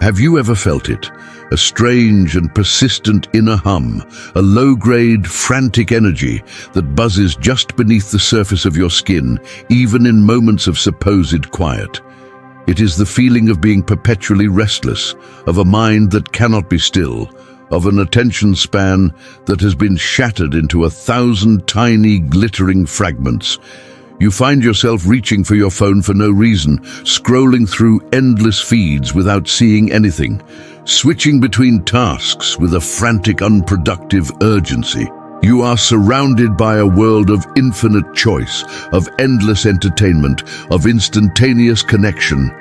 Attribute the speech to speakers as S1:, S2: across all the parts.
S1: Have you ever felt it? A strange and persistent inner hum, a low-grade, frantic energy that buzzes just beneath the surface of your skin, even in moments of supposed quiet. It is the feeling of being perpetually restless, of a mind that cannot be still, of an attention span that has been shattered into 1,000 tiny, glittering fragments. You find yourself reaching for your phone for no reason, scrolling through endless feeds without seeing anything, switching between tasks with a frantic, unproductive urgency. You are surrounded by a world of infinite choice, of endless entertainment, of instantaneous connection,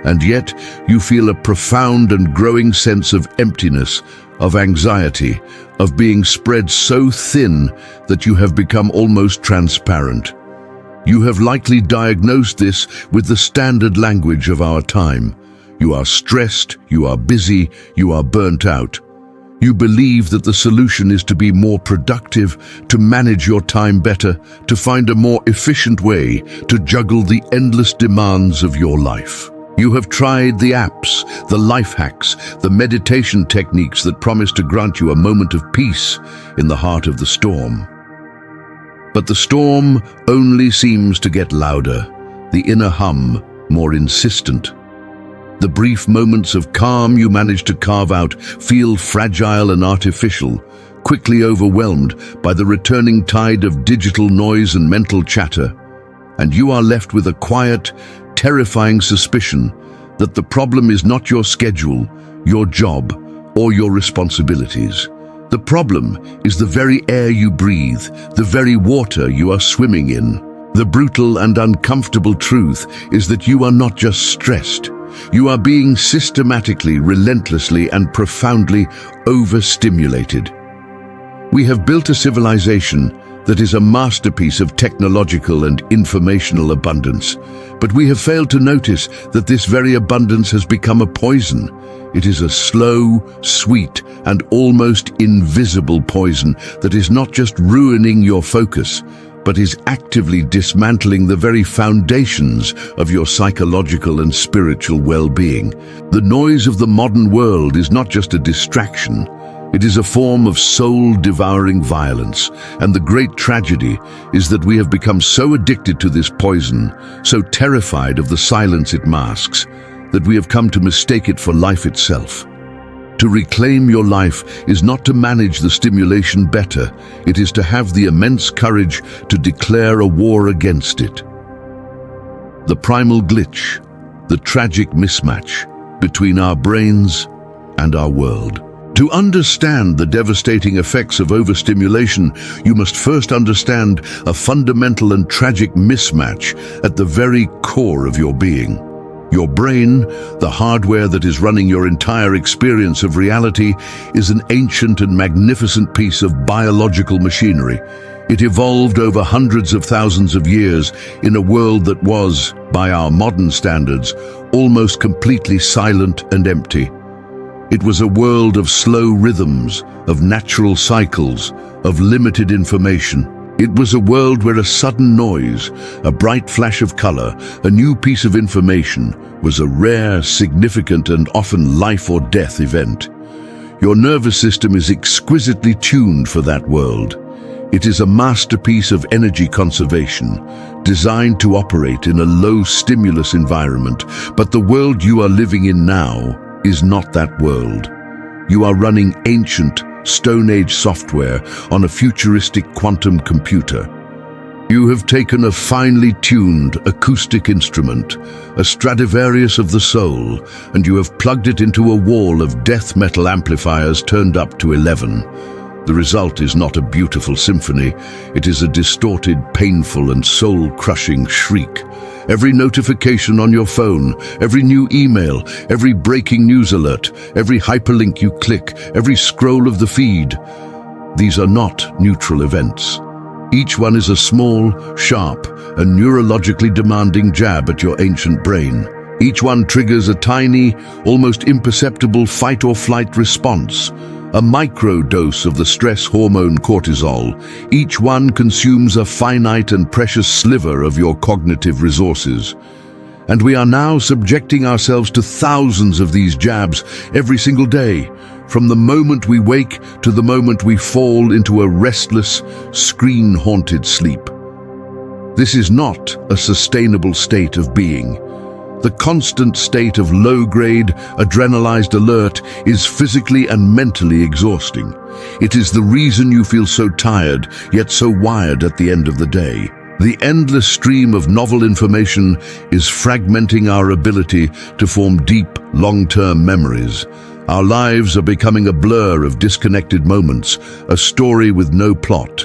S1: and yet you feel a profound and growing sense of emptiness, of anxiety, of being spread so thin that you have become almost transparent. You have likely diagnosed this with the standard language of our time. You are stressed, you are busy, you are burnt out. You believe that the solution is to be more productive, to manage your time better, to find a more efficient way to juggle the endless demands of your life. You have tried the apps, the life hacks, the meditation techniques that promise to grant you a moment of peace in the heart of the storm. But the storm only seems to get louder, the inner hum more insistent. The brief moments of calm you manage to carve out feel fragile and artificial, quickly overwhelmed by the returning tide of digital noise and mental chatter, and you are left with a quiet, terrifying suspicion that the problem is not your schedule, your job, or your responsibilities. The problem is the very air you breathe, the very water you are swimming in. The brutal and uncomfortable truth is that you are not just stressed. You are being systematically, relentlessly, and profoundly overstimulated. We have built a civilization that is a masterpiece of technological and informational abundance, but we have failed to notice that this very abundance has become a poison. It is a slow, sweet, and almost invisible poison that is not just ruining your focus, but is actively dismantling the very foundations of your psychological and spiritual well-being. The noise of the modern world is not just a distraction, it is a form of soul-devouring violence, and the great tragedy is that we have become so addicted to this poison, so terrified of the silence it masks, that we have come to mistake it for life itself. To reclaim your life is not to manage the stimulation better, it is to have the immense courage to declare a war against it. The primal glitch, the tragic mismatch between our brains and our world. To understand the devastating effects of overstimulation, you must first understand a fundamental and tragic mismatch at the very core of your being. Your brain, the hardware that is running your entire experience of reality, is an ancient and magnificent piece of biological machinery. It evolved over hundreds of thousands of years in a world that was, by our modern standards, almost completely silent and empty. It was a world of slow rhythms, of natural cycles, of limited information. It was a world where a sudden noise, a bright flash of color, a new piece of information was a rare, significant, and often life or death event. Your nervous system is exquisitely tuned for that world. It is a masterpiece of energy conservation, designed to operate in a low-stimulus environment, but the world you are living in now is not that world. You are running ancient, Stone Age software on a futuristic quantum computer. You have taken a finely tuned acoustic instrument, a Stradivarius of the soul, and you have plugged it into a wall of death metal amplifiers turned up to 11. The result is not a beautiful symphony, it is a distorted, painful, and soul-crushing shriek. Every notification on your phone, every new email, every breaking news alert, every hyperlink you click, every scroll of the feed, these are not neutral events. Each one is a small, sharp, and neurologically demanding jab at your ancient brain. Each one triggers a tiny, almost imperceptible fight-or-flight response, a micro-dose of the stress hormone cortisol. Each one consumes a finite and precious sliver of your cognitive resources. And we are now subjecting ourselves to thousands of these jabs every single day, from the moment we wake to the moment we fall into a restless, screen-haunted sleep. This is not a sustainable state of being. The constant state of low-grade, adrenalized alert is physically and mentally exhausting. It is the reason you feel so tired, yet so wired at the end of the day. The endless stream of novel information is fragmenting our ability to form deep, long-term memories. Our lives are becoming a blur of disconnected moments, a story with no plot.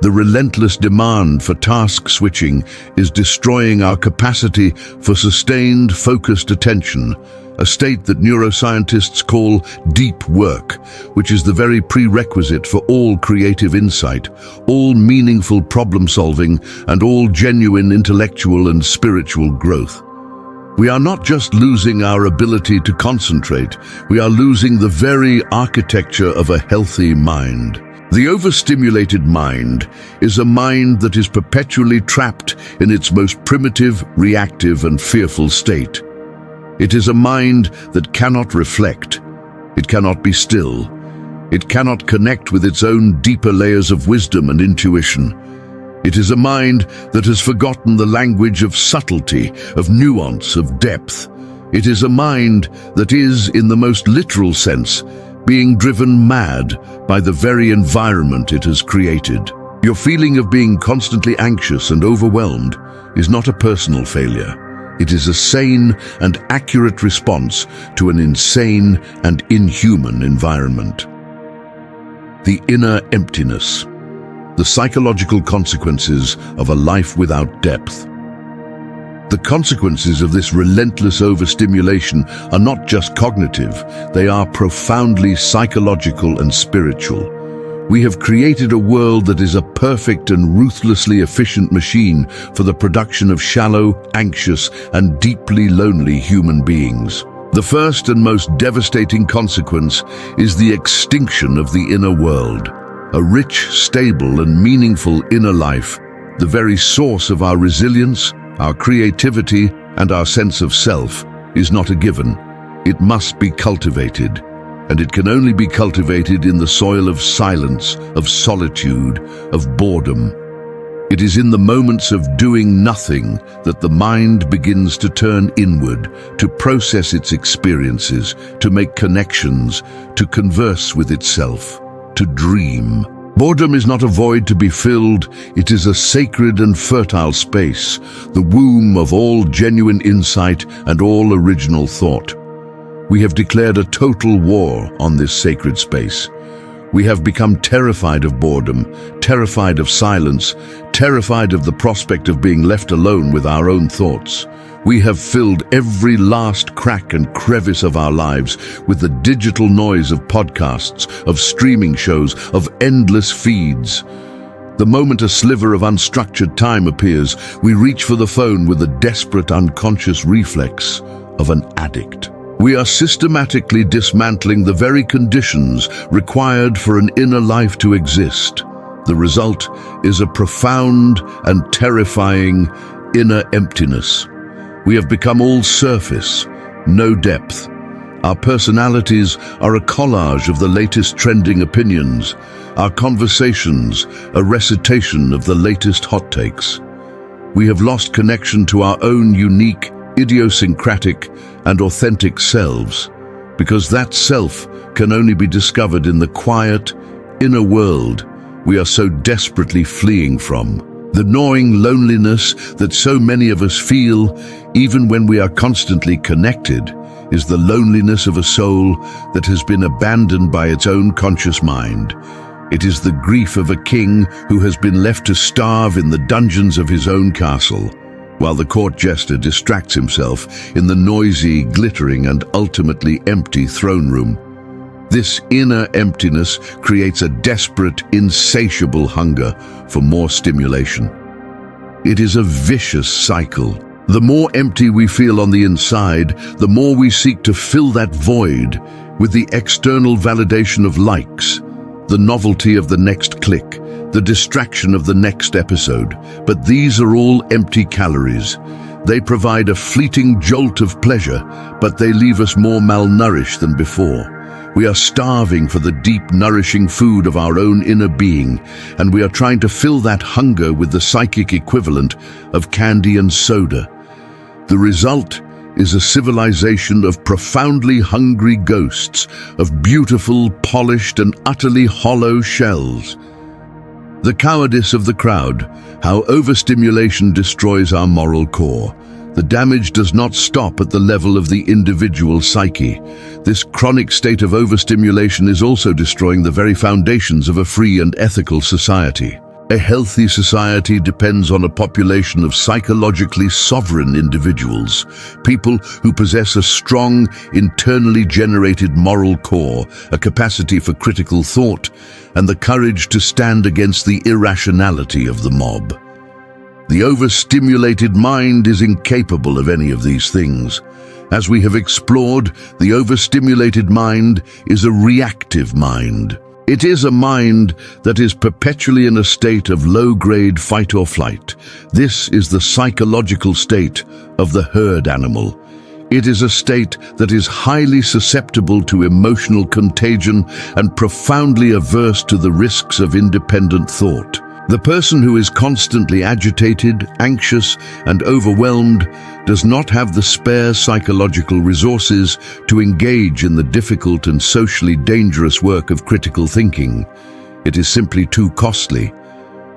S1: The relentless demand for task switching is destroying our capacity for sustained, focused attention, a state that neuroscientists call deep work, which is the very prerequisite for all creative insight, all meaningful problem-solving, and all genuine intellectual and spiritual growth. We are not just losing our ability to concentrate, we are losing the very architecture of a healthy mind. The overstimulated mind is a mind that is perpetually trapped in its most primitive, reactive, and fearful state. It is a mind that cannot reflect. It cannot be still. It cannot connect with its own deeper layers of wisdom and intuition. It is a mind that has forgotten the language of subtlety, of nuance, of depth. It is a mind that is, in the most literal sense, being driven mad by the very environment it has created. Your feeling of being constantly anxious and overwhelmed is not a personal failure. It is a sane and accurate response to an insane and inhuman environment. The inner emptiness. The psychological consequences of a life without depth. The consequences of this relentless overstimulation are not just cognitive, they are profoundly psychological and spiritual. We have created a world that is a perfect and ruthlessly efficient machine for the production of shallow, anxious, and deeply lonely human beings. The first and most devastating consequence is the extinction of the inner world. A rich, stable, and meaningful inner life, the very source of our resilience, our creativity, and our sense of self, is not a given. It must be cultivated. And it can only be cultivated in the soil of silence, of solitude, of boredom. It is in the moments of doing nothing that the mind begins to turn inward, to process its experiences, to make connections, to converse with itself, to dream. Boredom is not a void to be filled, it is a sacred and fertile space, the womb of all genuine insight and all original thought. We have declared a total war on this sacred space. We have become terrified of boredom, terrified of silence, terrified of the prospect of being left alone with our own thoughts. We have filled every last crack and crevice of our lives with the digital noise of podcasts, of streaming shows, of endless feeds. The moment a sliver of unstructured time appears, we reach for the phone with the desperate unconscious reflex of an addict. We are systematically dismantling the very conditions required for an inner life to exist. The result is a profound and terrifying inner emptiness. We have become all surface, no depth. Our personalities are a collage of the latest trending opinions. Our conversations, a recitation of the latest hot takes. We have lost connection to our own unique, idiosyncratic, and authentic selves, because that self can only be discovered in the quiet, inner world we are so desperately fleeing from. The gnawing loneliness that so many of us feel, even when we are constantly connected, is the loneliness of a soul that has been abandoned by its own conscious mind. It is the grief of a king who has been left to starve in the dungeons of his own castle, while the court jester distracts himself in the noisy, glittering, and ultimately empty throne room. This inner emptiness creates a desperate, insatiable hunger for more stimulation. It is a vicious cycle. The more empty we feel on the inside, the more we seek to fill that void with the external validation of likes, the novelty of the next click, the distraction of the next episode. But these are all empty calories. They provide a fleeting jolt of pleasure, but they leave us more malnourished than before. We are starving for the deep, nourishing food of our own inner being, and we are trying to fill that hunger with the psychic equivalent of candy and soda. The result is a civilization of profoundly hungry ghosts, of beautiful, polished, and utterly hollow shells. The cowardice of the crowd, how overstimulation destroys our moral core. The damage does not stop at the level of the individual psyche. This chronic state of overstimulation is also destroying the very foundations of a free and ethical society. A healthy society depends on a population of psychologically sovereign individuals, people who possess a strong, internally generated moral core, a capacity for critical thought, and the courage to stand against the irrationality of the mob. The overstimulated mind is incapable of any of these things. As we have explored, the overstimulated mind is a reactive mind. It is a mind that is perpetually in a state of low-grade fight or flight. This is the psychological state of the herd animal. It is a state that is highly susceptible to emotional contagion and profoundly averse to the risks of independent thought. The person who is constantly agitated, anxious, and overwhelmed does not have the spare psychological resources to engage in the difficult and socially dangerous work of critical thinking. It is simply too costly.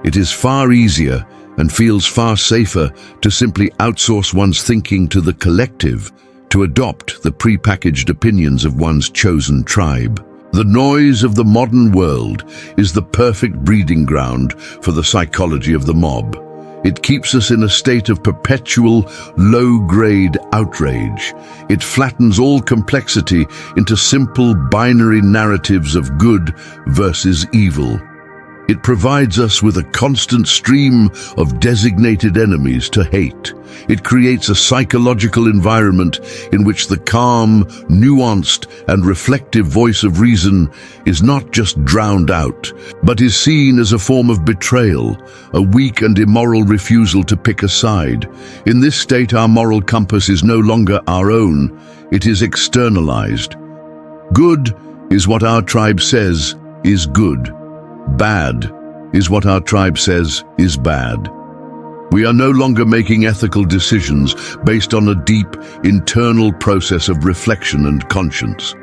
S1: It is far easier and feels far safer to simply outsource one's thinking to the collective, to adopt the prepackaged opinions of one's chosen tribe. The noise of the modern world is the perfect breeding ground for the psychology of the mob. It keeps us in a state of perpetual, low-grade outrage. It flattens all complexity into simple binary narratives of good versus evil. It provides us with a constant stream of designated enemies to hate. It creates a psychological environment in which the calm, nuanced, and reflective voice of reason is not just drowned out, but is seen as a form of betrayal, a weak and immoral refusal to pick a side. In this state, our moral compass is no longer our own. It is externalized. Good is what our tribe says is good. Bad is what our tribe says is bad. We are no longer making ethical decisions based on a deep, internal process of reflection and conscience.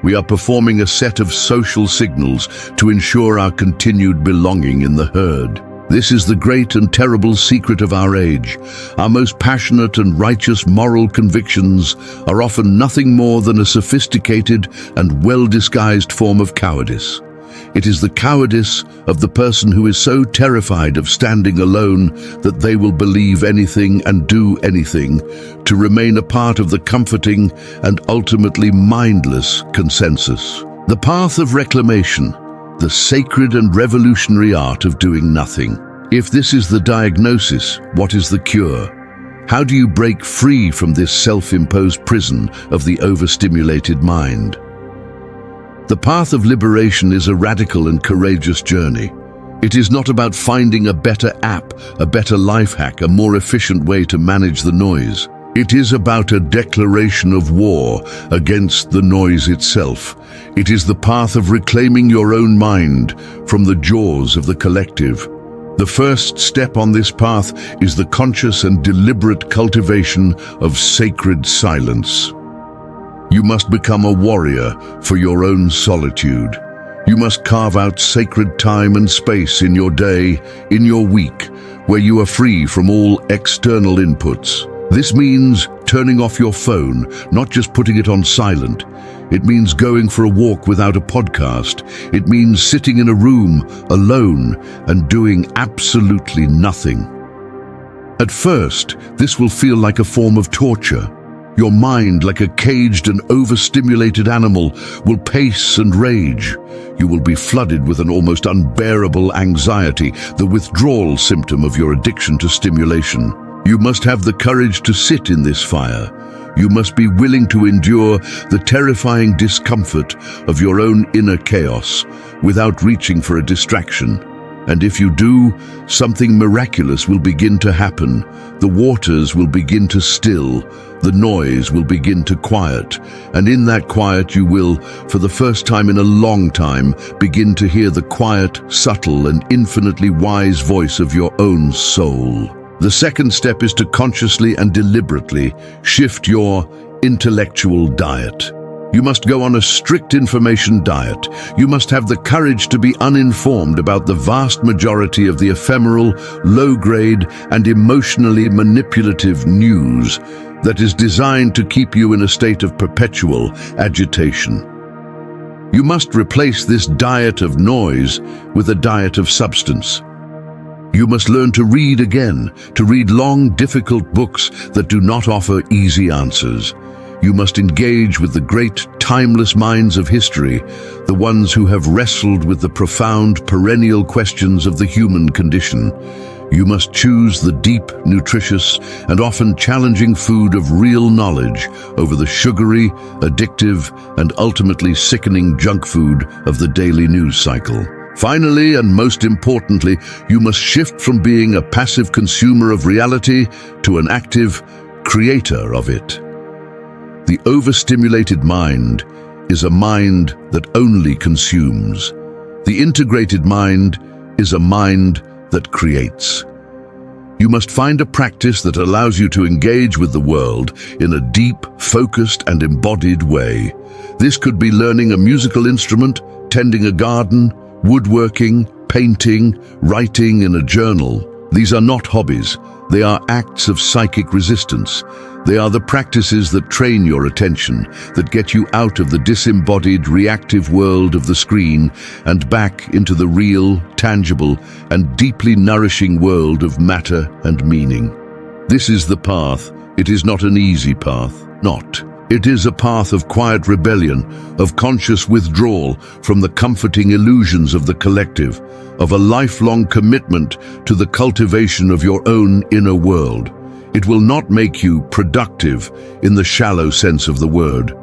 S1: We are performing a set of social signals to ensure our continued belonging in the herd. This is the great and terrible secret of our age. Our most passionate and righteous moral convictions are often nothing more than a sophisticated and well-disguised form of cowardice. It is the cowardice of the person who is so terrified of standing alone that they will believe anything and do anything to remain a part of the comforting and ultimately mindless consensus. The path of reclamation, the sacred and revolutionary art of doing nothing. If this is the diagnosis, what is the cure? How do you break free from this self-imposed prison of the overstimulated mind? The path of liberation is a radical and courageous journey. It is not about finding a better app, a better life hack, a more efficient way to manage the noise. It is about a declaration of war against the noise itself. It is the path of reclaiming your own mind from the jaws of the collective. The first step on this path is the conscious and deliberate cultivation of sacred silence. You must become a warrior for your own solitude. You must carve out sacred time and space in your day, in your week, where you are free from all external inputs. This means turning off your phone, not just putting it on silent. It means going for a walk without a podcast. It means sitting in a room alone and doing absolutely nothing. At first, this will feel like a form of torture. Your mind, like a caged and overstimulated animal, will pace and rage. You will be flooded with an almost unbearable anxiety, the withdrawal symptom of your addiction to stimulation. You must have the courage to sit in this fire. You must be willing to endure the terrifying discomfort of your own inner chaos without reaching for a distraction. And if you do, something miraculous will begin to happen. The waters will begin to still, the noise will begin to quiet, and in that quiet you will, for the first time in a long time, begin to hear the quiet, subtle, and infinitely wise voice of your own soul. The second step is to consciously and deliberately shift your intellectual diet. You must go on a strict information diet. You must have the courage to be uninformed about the vast majority of the ephemeral, low-grade, and emotionally manipulative news that is designed to keep you in a state of perpetual agitation. You must replace this diet of noise with a diet of substance. You must learn to read again, to read long, difficult books that do not offer easy answers. You must engage with the great, timeless minds of history, the ones who have wrestled with the profound, perennial questions of the human condition. You must choose the deep, nutritious, and often challenging food of real knowledge over the sugary, addictive, and ultimately sickening junk food of the daily news cycle. Finally, and most importantly, you must shift from being a passive consumer of reality to an active creator of it. The overstimulated mind is a mind that only consumes. The integrated mind is a mind that creates. You must find a practice that allows you to engage with the world in a deep, focused, and embodied way. This could be learning a musical instrument, tending a garden, woodworking, painting, writing in a journal. These are not hobbies. They are acts of psychic resistance. They are the practices that train your attention, that get you out of the disembodied, reactive world of the screen and back into the real, tangible, and deeply nourishing world of matter and meaning. This is the path. It is not an easy path. It is a path of quiet rebellion, of conscious withdrawal from the comforting illusions of the collective, of a lifelong commitment to the cultivation of your own inner world. It will not make you productive in the shallow sense of the word,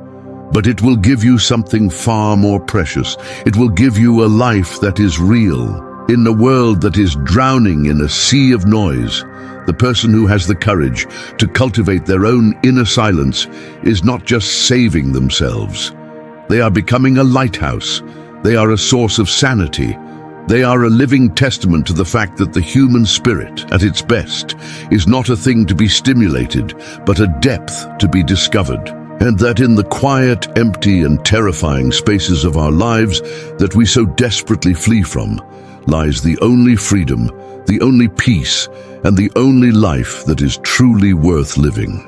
S1: but it will give you something far more precious. It will give you a life that is real. In a world that is drowning in a sea of noise, the person who has the courage to cultivate their own inner silence is not just saving themselves. They are becoming a lighthouse. They are a source of sanity. They are a living testament to the fact that the human spirit, at its best, is not a thing to be stimulated, but a depth to be discovered. And that in the quiet, empty, and terrifying spaces of our lives that we so desperately flee from, lies the only freedom, the only peace, and the only life that is truly worth living.